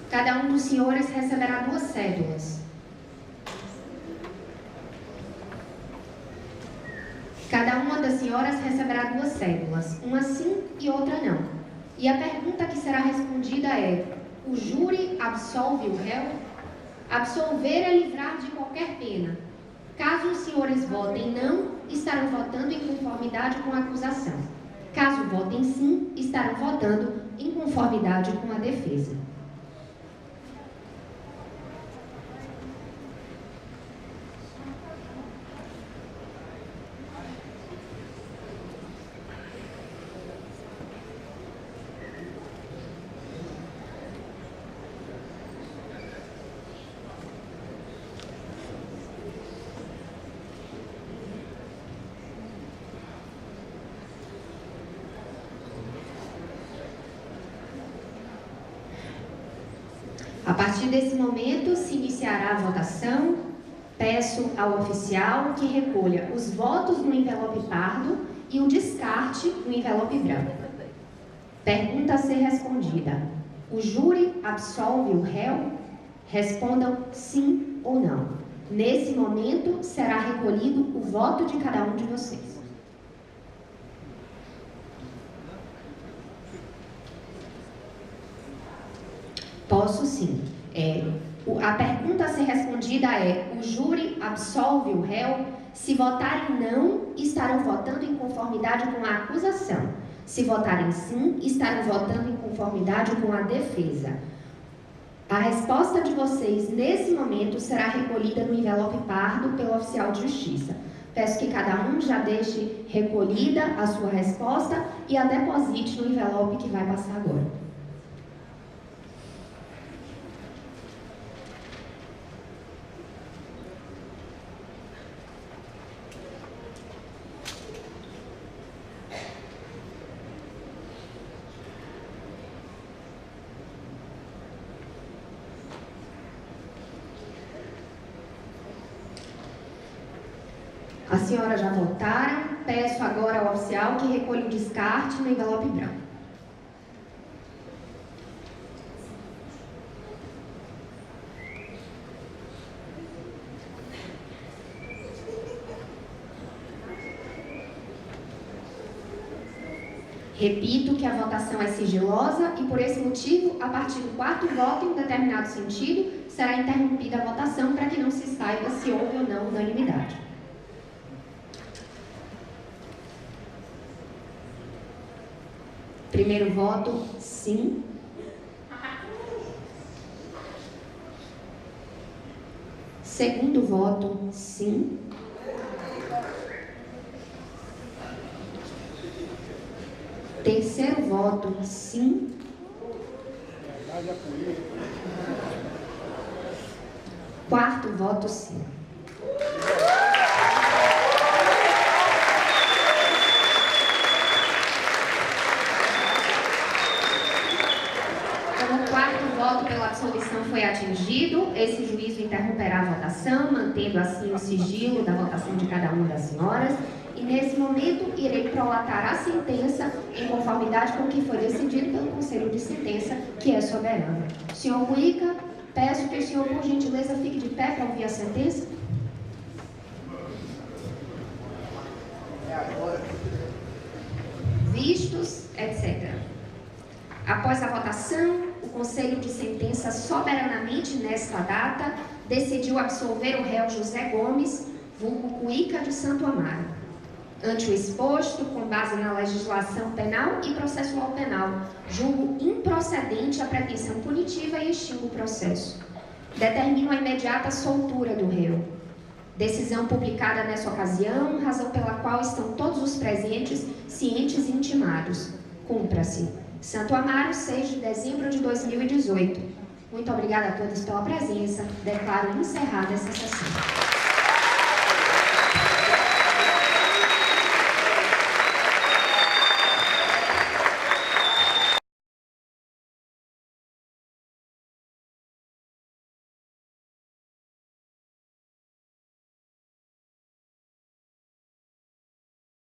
Cada um dos senhores receberá 2 cédulas. Cada uma das senhoras receberá 2 cédulas, uma sim e outra não. E a pergunta que será respondida é: o júri absolve o réu? Absolver é livrar de qualquer pena. Caso os senhores votem não, estarão votando em conformidade com a acusação. Caso votem sim, estarão votando em conformidade com a defesa. A partir desse momento, se iniciará a votação. Peço ao oficial que recolha os votos no envelope pardo e o descarte no envelope branco. Pergunta a ser respondida. O júri absolve o réu? Respondam sim ou não. Nesse momento, será recolhido o voto de cada um de vocês. Posso sim. A pergunta a ser respondida é: o júri absolve o réu? Se votarem não, estarão votando em conformidade com a acusação. Se votarem sim, estarão votando em conformidade com a defesa. A resposta de vocês, nesse momento, será recolhida no envelope pardo pelo oficial de justiça. Peço que cada um já deixe recolhida a sua resposta e a deposite no envelope que vai passar agora. As senhoras já votaram. Peço agora ao oficial que recolha o descarte no envelope branco. Repito que a votação é sigilosa e, por esse motivo, a partir do quarto voto em um determinado sentido, será interrompida a votação para que não se saiba se houve ou não unanimidade. Primeiro voto, sim. Segundo voto, sim. Terceiro voto, sim. Quarto voto, sim. Como o quarto voto pela absolvição foi atingido, esse juízo interromperá a votação, mantendo assim o sigilo da votação de cada uma das senhoras. E nesse momento irei prolatar a sentença em conformidade com o que foi decidido pelo Conselho de Sentença, que é soberano. Senhor Cuica, peço que o senhor, por gentileza, fique de pé para ouvir a sentença. Vistos, etc. Após a votação, o Conselho de Sentença, soberanamente nesta data, decidiu absolver o réu José Gomes, vulgo Cuica de Santo Amaro. Ante o exposto, com base na legislação penal e processual penal, julgo improcedente a pretensão punitiva e extingo o processo. Determino a imediata soltura do réu. Decisão publicada nessa ocasião, razão pela qual estão todos os presentes cientes e intimados. Cumpra-se. Santo Amaro, 6 de dezembro de 2018. Muito obrigada a todos pela presença. Declaro encerrada essa sessão.